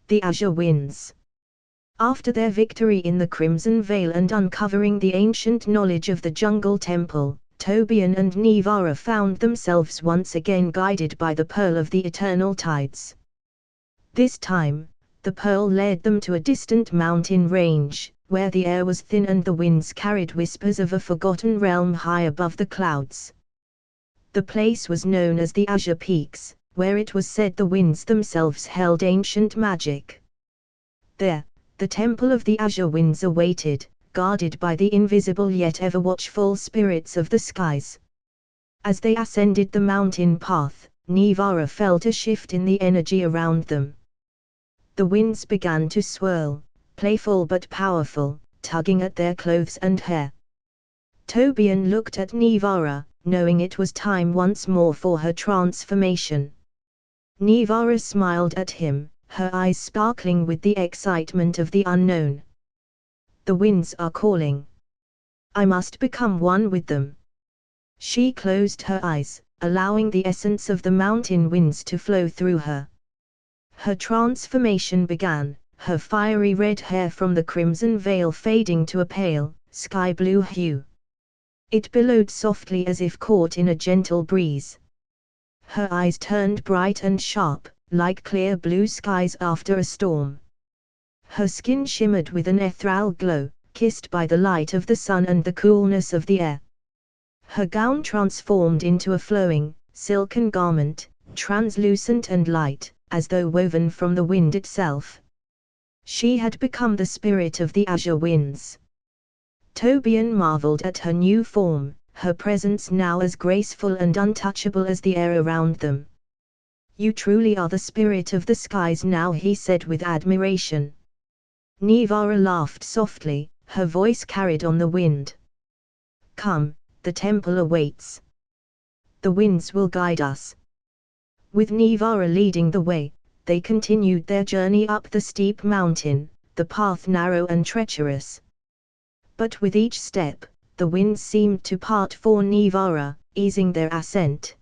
The Azure Winds. After their victory in the Crimson Vale and uncovering the ancient knowledge of the Jungle Temple, Tobian and Nivara found themselves once again guided by the Pearl of the Eternal Tides. This time, the Pearl led them to a distant mountain range, where the air was thin and the winds carried whispers of a forgotten realm high above the clouds. The place was known as the Azure Peaks, where it was said the winds themselves held ancient magic. There, the Temple of the Azure Winds awaited, guarded by the invisible yet ever-watchful spirits of the skies. As they ascended the mountain path, Nivara felt a shift in the energy around them. The winds began to swirl, playful but powerful, tugging at their clothes and hair. Tobian looked at Nivara, knowing it was time once more for her transformation. Nivara smiled at him, her eyes sparkling with the excitement of the unknown. The winds are calling. I must become one with them. She closed her eyes, allowing the essence of the mountain winds to flow through her. Her transformation began, her fiery red hair from the crimson veil fading to a pale, sky blue hue. It billowed softly as if caught in a gentle breeze. Her eyes turned bright and sharp, like clear blue skies after a storm. Her skin shimmered with an ethereal glow, kissed by the light of the sun and the coolness of the air. Her gown transformed into a flowing, silken garment, translucent and light, as though woven from the wind itself. She had become the spirit of the Azure Winds. Tobian marveled at her new form, her presence now as graceful and untouchable as the air around them. You truly are the spirit of the skies now, he said with admiration. Nivara laughed softly, her voice carried on the wind. Come, the temple awaits. The winds will guide us. With Nivara leading the way, they continued their journey up the steep mountain, the path narrow and treacherous. But with each step, the winds seemed to part for Nivara, easing their ascent.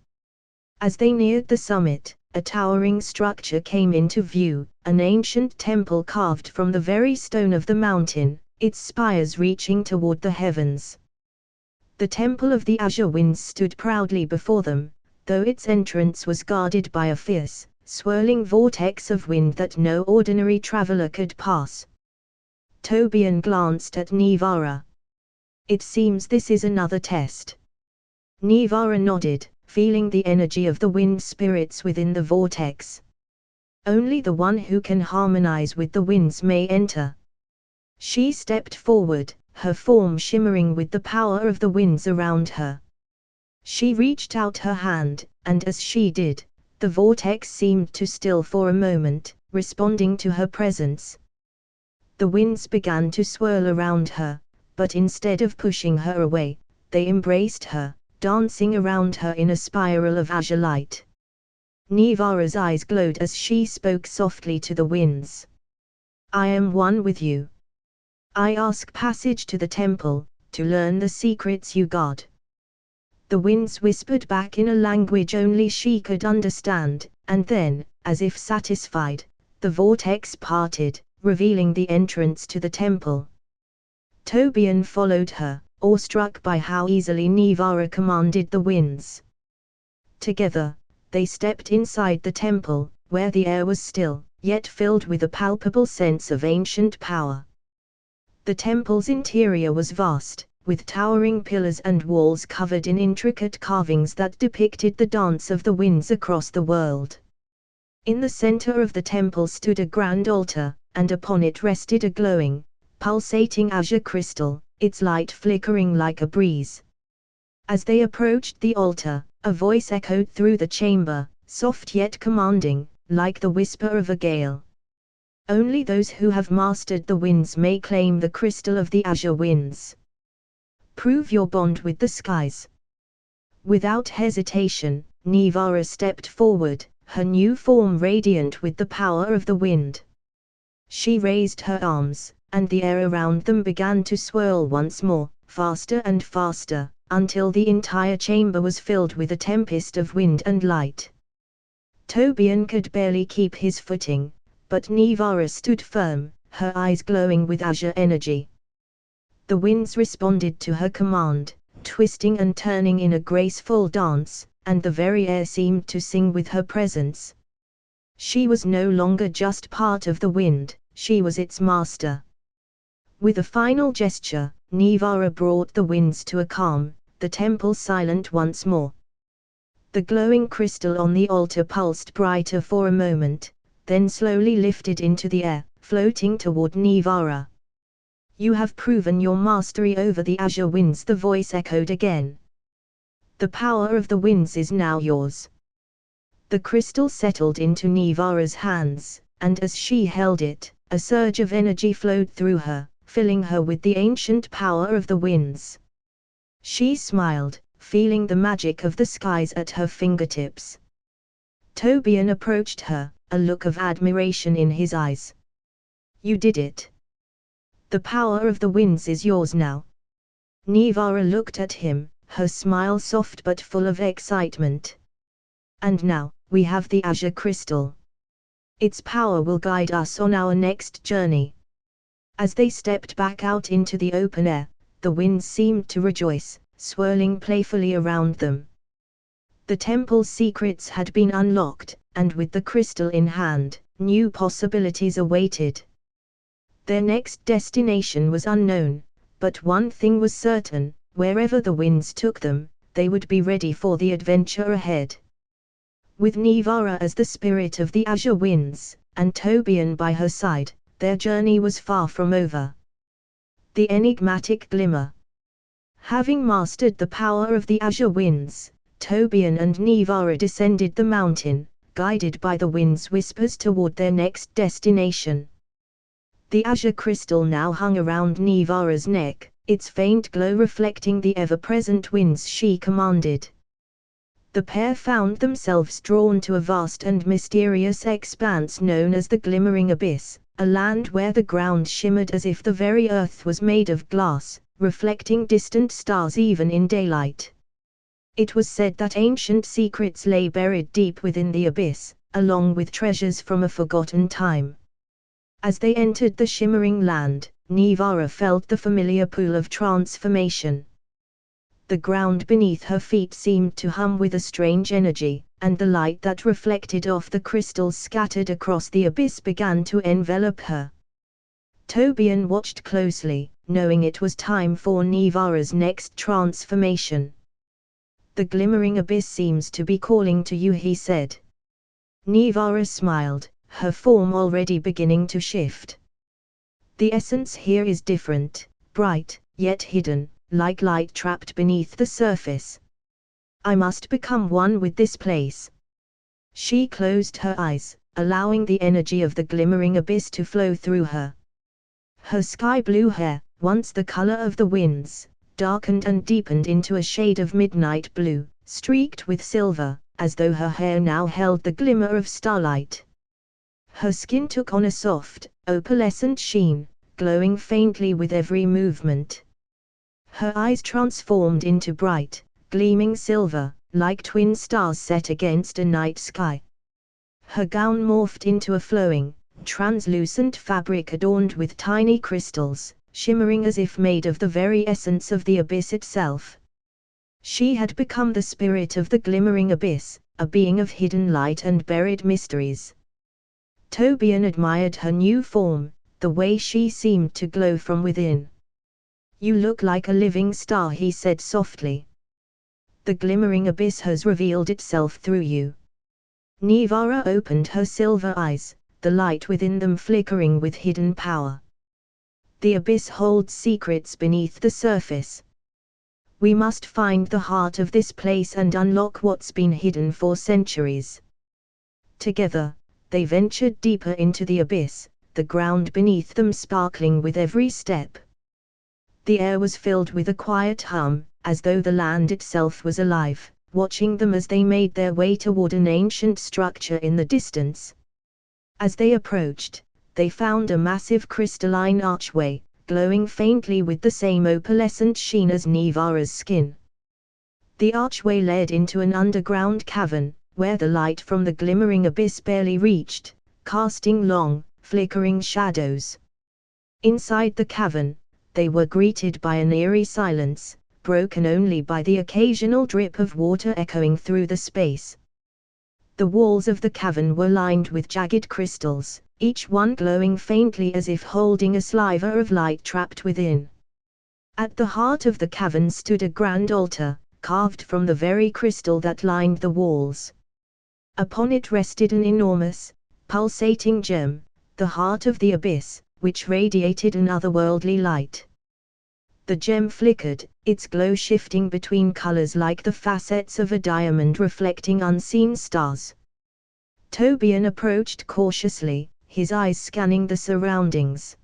As they neared the summit, a towering structure came into view, an ancient temple carved from the very stone of the mountain, its spires reaching toward the heavens. The Temple of the Azure Winds stood proudly before them, though its entrance was guarded by a fierce, swirling vortex of wind that no ordinary traveler could pass. Tobian glanced at Nivara. It seems this is another test. Nivara nodded, feeling the energy of the wind spirits within the vortex. Only the one who can harmonize with the winds may enter. She stepped forward, her form shimmering with the power of the winds around her. She reached out her hand, and as she did, the vortex seemed to still for a moment, responding to her presence. The winds began to swirl around her, but instead of pushing her away, they embraced her, dancing around her in a spiral of azure light. Nivara's eyes glowed as she spoke softly to the winds. I am one with you. I ask passage to the temple, to learn the secrets you guard. The winds whispered back in a language only she could understand, and then, as if satisfied, the vortex parted, revealing the entrance to the temple. Tobian followed her, awestruck by how easily Nivara commanded the winds. Together, they stepped inside the temple, where the air was still, yet filled with a palpable sense of ancient power. The temple's interior was vast, with towering pillars and walls covered in intricate carvings that depicted the dance of the winds across the world. In the center of the temple stood a grand altar, and upon it rested a glowing, pulsating azure crystal, its light flickering like a breeze. As they approached the altar, a voice echoed through the chamber, soft yet commanding, like the whisper of a gale. Only those who have mastered the winds may claim the crystal of the Azure Winds. Prove your bond with the skies. Without hesitation, Nivara stepped forward, her new form radiant with the power of the wind. She raised her arms, and the air around them began to swirl once more, faster and faster, until the entire chamber was filled with a tempest of wind and light. Tobian could barely keep his footing, but Nivara stood firm, her eyes glowing with azure energy. The winds responded to her command, twisting and turning in a graceful dance, and the very air seemed to sing with her presence. She was no longer just part of the wind, she was its master. With a final gesture, Nivara brought the winds to a calm, the temple silent once more. The glowing crystal on the altar pulsed brighter for a moment, then slowly lifted into the air, floating toward Nivara. "You have proven your mastery over the azure winds," the voice echoed again. "The power of the winds is now yours." The crystal settled into Nivara's hands, and as she held it, a surge of energy flowed through her, filling her with the ancient power of the winds. She smiled, feeling the magic of the skies at her fingertips. Tobian approached her, a look of admiration in his eyes. "You did it. The power of the winds is yours now." Nivara looked at him, her smile soft but full of excitement. "And now, we have the azure crystal. Its power will guide us on our next journey." As they stepped back out into the open air, the winds seemed to rejoice, swirling playfully around them. The temple's secrets had been unlocked, and with the crystal in hand, new possibilities awaited. Their next destination was unknown, but one thing was certain: wherever the winds took them, they would be ready for the adventure ahead. With Nivara as the spirit of the azure winds, and Tobian by her side, their journey was far from over. The enigmatic glimmer. Having mastered the power of the azure winds, Tobian and Nivara descended the mountain, guided by the wind's whispers toward their next destination. The azure crystal now hung around Nivara's neck, its faint glow reflecting the ever-present winds she commanded. The pair found themselves drawn to a vast and mysterious expanse known as the Glimmering Abyss, a land where the ground shimmered as if the very earth was made of glass, reflecting distant stars even in daylight. It was said that ancient secrets lay buried deep within the abyss, along with treasures from a forgotten time. As they entered the shimmering land, Nivara felt the familiar pull of transformation. The ground beneath her feet seemed to hum with a strange energy, and the light that reflected off the crystals scattered across the abyss began to envelop her. Tobian watched closely, knowing it was time for Nivara's next transformation. "The glimmering abyss seems to be calling to you," he said. Nivara smiled, her form already beginning to shift. "The essence here is different, bright, yet hidden, like light trapped beneath the surface. I must become one with this place." She closed her eyes, allowing the energy of the glimmering abyss to flow through her. Her sky-blue hair, once the color of the winds, darkened and deepened into a shade of midnight blue, streaked with silver, as though her hair now held the glimmer of starlight. Her skin took on a soft, opalescent sheen, glowing faintly with every movement. Her eyes transformed into bright, gleaming silver, like twin stars set against a night sky. Her gown morphed into a flowing, translucent fabric adorned with tiny crystals, shimmering as if made of the very essence of the abyss itself. She had become the spirit of the glimmering abyss, a being of hidden light and buried mysteries. Tobian admired her new form, the way she seemed to glow from within. "You look like a living star," he said softly. "The glimmering abyss has revealed itself through you." Nivara opened her silver eyes, the light within them flickering with hidden power. "The abyss holds secrets beneath the surface. We must find the heart of this place and unlock what's been hidden for centuries." Together, they ventured deeper into the abyss, the ground beneath them sparkling with every step. The air was filled with a quiet hum, as though the land itself was alive, watching them as they made their way toward an ancient structure in the distance. As they approached, they found a massive crystalline archway, glowing faintly with the same opalescent sheen as Nivara's skin. The archway led into an underground cavern, where the light from the glimmering abyss barely reached, casting long, flickering shadows. Inside the cavern, they were greeted by an eerie silence, broken only by the occasional drip of water echoing through the space. The walls of the cavern were lined with jagged crystals, each one glowing faintly as if holding a sliver of light trapped within. At the heart of the cavern stood a grand altar, carved from the very crystal that lined the walls. Upon it rested an enormous, pulsating gem, the heart of the abyss, which radiated an otherworldly light. The gem flickered, its glow shifting between colors like the facets of a diamond reflecting unseen stars. Tobian approached cautiously, his eyes scanning the surroundings.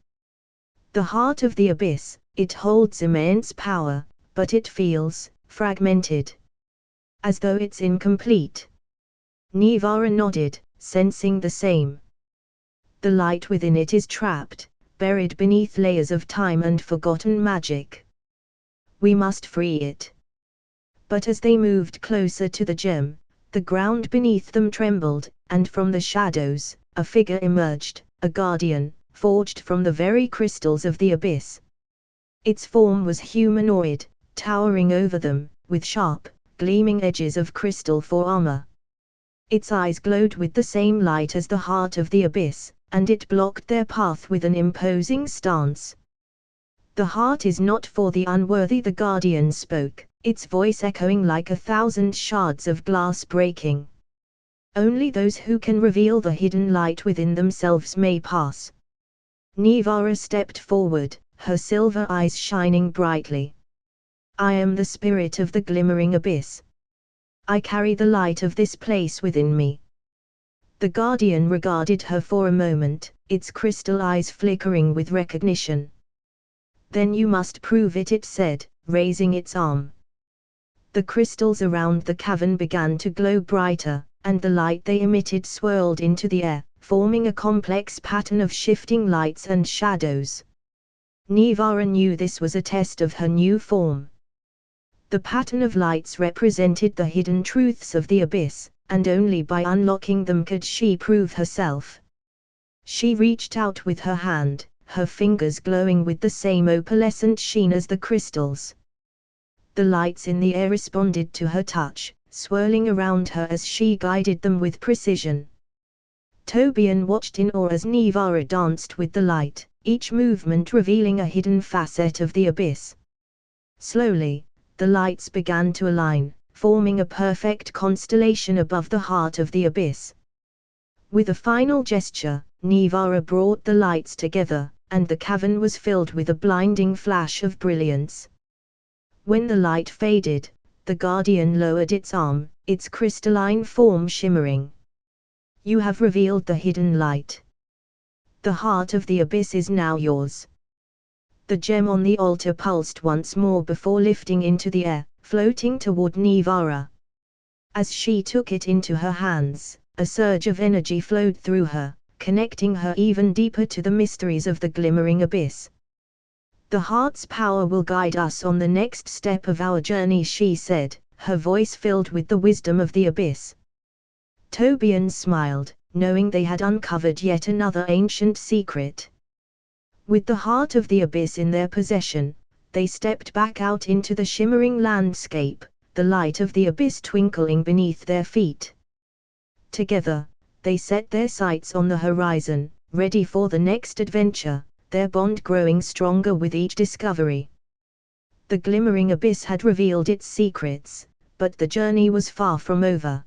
The heart of the abyss, it holds immense power, but it feels fragmented, as though it's incomplete. Nivara nodded, sensing the same. The light within it is trapped, buried beneath layers of time and forgotten magic. We must free it. But as they moved closer to the gem, the ground beneath them trembled, and from the shadows, a figure emerged, a guardian, forged from the very crystals of the abyss. Its form was humanoid, towering over them, with sharp, gleaming edges of crystal for armor. Its eyes glowed with the same light as the heart of the abyss, and it blocked their path with an imposing stance. "The heart is not for the unworthy," the guardian spoke, its voice echoing like 1,000 shards of glass breaking. "Only those who can reveal the hidden light within themselves may pass." Nivara stepped forward, her silver eyes shining brightly. "I am the spirit of the glimmering abyss. I carry the light of this place within me." The guardian regarded her for a moment, its crystal eyes flickering with recognition. "Then you must prove it," it said, raising its arm. The crystals around the cavern began to glow brighter, and the light they emitted swirled into the air, forming a complex pattern of shifting lights and shadows. Nivara knew this was a test of her new form. The pattern of lights represented the hidden truths of the abyss, and only by unlocking them could she prove herself. She reached out with her hand, her fingers glowing with the same opalescent sheen as the crystals. The lights in the air responded to her touch, swirling around her as she guided them with precision. Tobian watched in awe as Nivara danced with the light, each movement revealing a hidden facet of the abyss. Slowly, the lights began to align, forming a perfect constellation above the heart of the abyss. With a final gesture, Nivara brought the lights together, and the cavern was filled with a blinding flash of brilliance. When the light faded, the guardian lowered its arm, its crystalline form shimmering. "You have revealed the hidden light. The heart of the abyss is now yours." The gem on the altar pulsed once more before lifting into the air, floating toward Nivara. As she took it into her hands, a surge of energy flowed through her, connecting her even deeper to the mysteries of the glimmering abyss. "The heart's power will guide us on the next step of our journey," she said, her voice filled with the wisdom of the abyss. Tobian smiled, knowing they had uncovered yet another ancient secret. With the heart of the abyss in their possession, they stepped back out into the shimmering landscape, the light of the abyss twinkling beneath their feet. Together, they set their sights on the horizon, ready for the next adventure, their bond growing stronger with each discovery. The glimmering abyss had revealed its secrets, but the journey was far from over.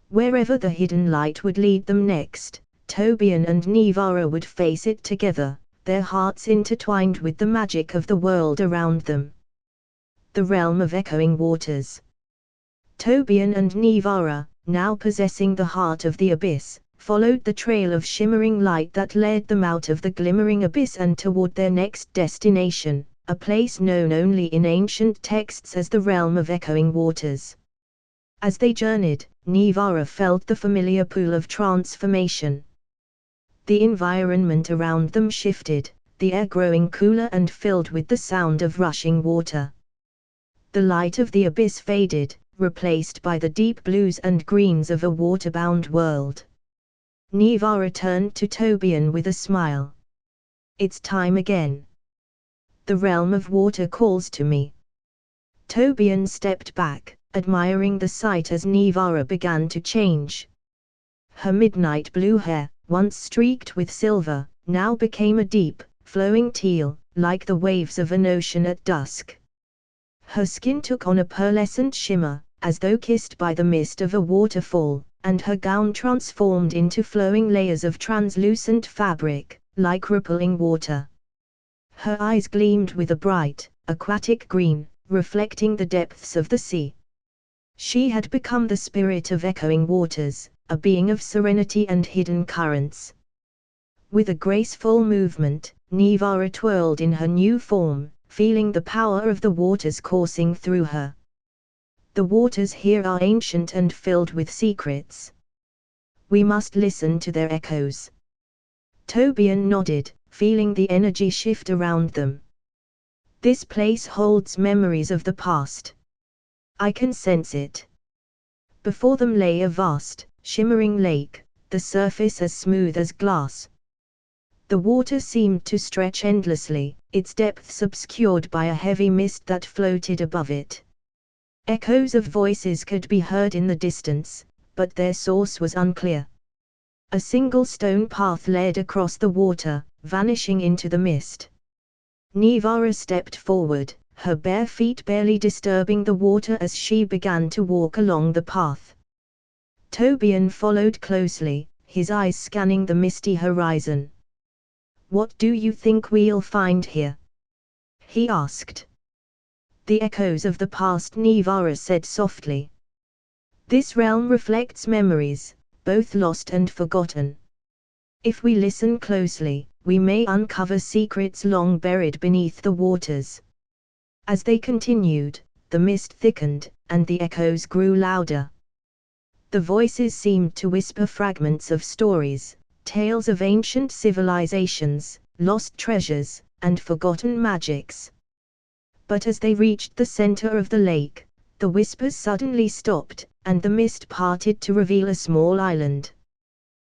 Wherever the hidden light would lead them next, Tobian and Nivara would face it together, their hearts intertwined with the magic of the world around them. The realm of echoing waters. Tobian and Nivara, now possessing the heart of the abyss, followed the trail of shimmering light that led them out of the glimmering abyss and toward their next destination, a place known only in ancient texts as the realm of echoing waters. As they journeyed, Nivara felt the familiar pull of transformation. The environment around them shifted, the air growing cooler and filled with the sound of rushing water. The light of the abyss faded, replaced by the deep blues and greens of a waterbound world. Nivara turned to Tobian with a smile. It's time again. The realm of water calls to me. Tobian stepped back, admiring the sight as Nivara began to change. Her midnight blue hair, once streaked with silver, now became a deep, flowing teal, like the waves of an ocean at dusk. Her skin took on a pearlescent shimmer, as though kissed by the mist of a waterfall, and her gown transformed into flowing layers of translucent fabric, like rippling water. Her eyes gleamed with a bright, aquatic green, reflecting the depths of the sea. She had become the spirit of echoing waters, a being of serenity and hidden currents. With a graceful movement, Nivara twirled in her new form, feeling the power of the waters coursing through her. The waters here are ancient and filled with secrets. We must listen to their echoes. Tobian nodded, feeling the energy shift around them. This place holds memories of the past. I can sense it. Before them lay a vast, shimmering lake, the surface as smooth as glass. The water seemed to stretch endlessly, its depths obscured by a heavy mist that floated above it. Echoes of voices could be heard in the distance, but their source was unclear. A single stone path led across the water, vanishing into the mist. Nivara stepped forward, her bare feet barely disturbing the water as she began to walk along the path. Tobian followed closely, his eyes scanning the misty horizon. "What do you think we'll find here?" he asked. "The echoes of the past," Nivara said softly. "This realm reflects memories, both lost and forgotten. If we listen closely, we may uncover secrets long buried beneath the waters." As they continued, the mist thickened, and the echoes grew louder. The voices seemed to whisper fragments of stories, tales of ancient civilizations, lost treasures, and forgotten magics. But as they reached the center of the lake, the whispers suddenly stopped, and the mist parted to reveal a small island.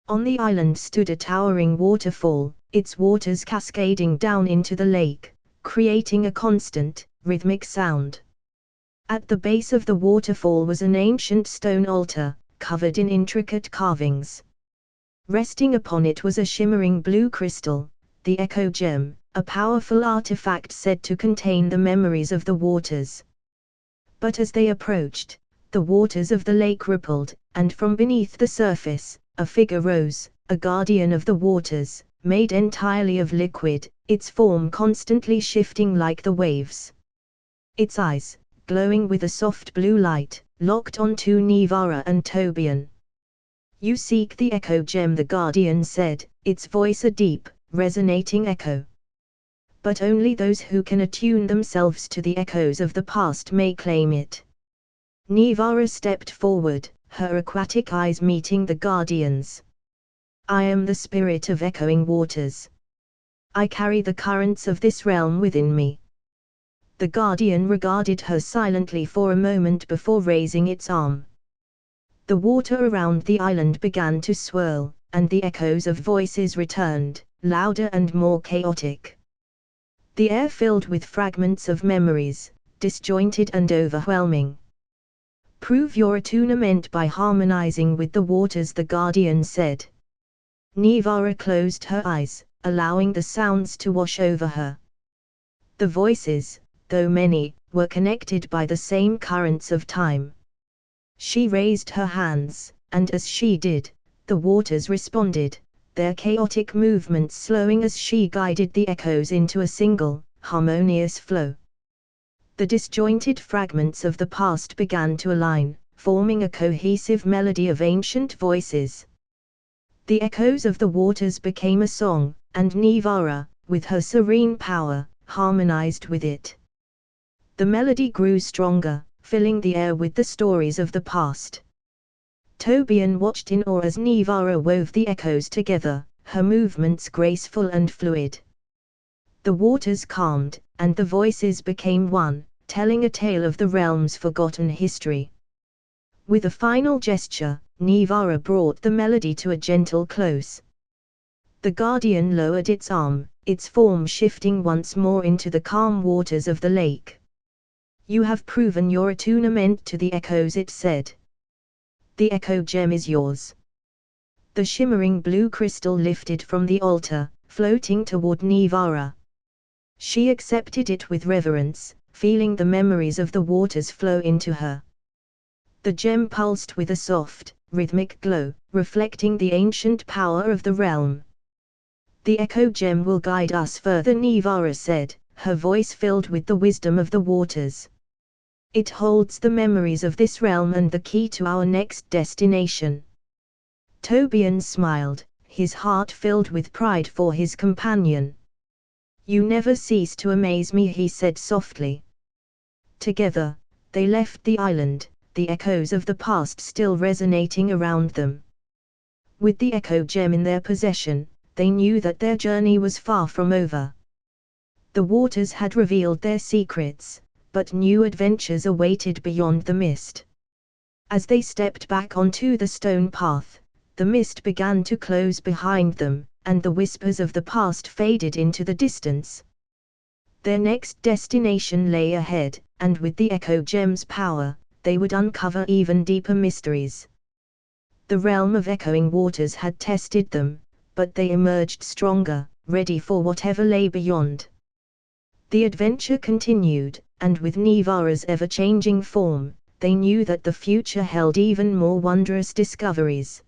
On the island stood a towering waterfall, its waters cascading down into the lake, creating a constant, rhythmic sound. At the base of the waterfall was an ancient stone altar, covered in intricate carvings. Resting upon it was a shimmering blue crystal, the Echo Gem, a powerful artifact said to contain the memories of the waters. But as they approached, the waters of the lake rippled, and from beneath the surface, a figure rose, a guardian of the waters, made entirely of liquid, its form constantly shifting like the waves. Its eyes, glowing with a soft blue light, locked onto Nivara and Tobian. "You seek the Echo Gem," the guardian said, its voice a deep, resonating echo. "But only those who can attune themselves to the echoes of the past may claim it." Nivara stepped forward, her aquatic eyes meeting the guardian's. "I am the spirit of echoing waters. I carry the currents of this realm within me." The guardian regarded her silently for a moment before raising its arm. The water around the island began to swirl, and the echoes of voices returned, louder and more chaotic. The air filled with fragments of memories, disjointed and overwhelming. "Prove your attunement by harmonizing with the waters," the guardian said. Nivara closed her eyes, allowing the sounds to wash over her. The voices, though many, were connected by the same currents of time. She raised her hands, and as she did, the waters responded, their chaotic movements slowing as she guided the echoes into a single, harmonious flow. The disjointed fragments of the past began to align, forming a cohesive melody of ancient voices. The echoes of the waters became a song, and Nivara, with her serene power, harmonized with it. The melody grew stronger, filling the air with the stories of the past. Tobian watched in awe as Nivara wove the echoes together, her movements graceful and fluid. The waters calmed, and the voices became one, telling a tale of the realm's forgotten history. With a final gesture, Nivara brought the melody to a gentle close. The guardian lowered its arm, its form shifting once more into the calm waters of the lake. "You have proven your attunement to the echoes," it said. "The echo gem is yours." The shimmering blue crystal lifted from the altar, floating toward Nivara. She accepted it with reverence, feeling the memories of the waters flow into her. The gem pulsed with a soft, rhythmic glow, reflecting the ancient power of the realm. "The echo gem will guide us further," Nivara said, her voice filled with the wisdom of the waters. "It holds the memories of this realm and the key to our next destination." Tobian smiled, his heart filled with pride for his companion. "You never cease to amaze me," he said softly. Together, they left the island, the echoes of the past still resonating around them. With the echo gem in their possession, they knew that their journey was far from over. The waters had revealed their secrets, but new adventures awaited beyond the mist. As they stepped back onto the stone path, the mist began to close behind them, and the whispers of the past faded into the distance. Their next destination lay ahead, and with the echo gem's power, they would uncover even deeper mysteries. The realm of echoing waters had tested them, but they emerged stronger, ready for whatever lay beyond. The adventure continued, and with Nivara's ever-changing form, they knew that the future held even more wondrous discoveries.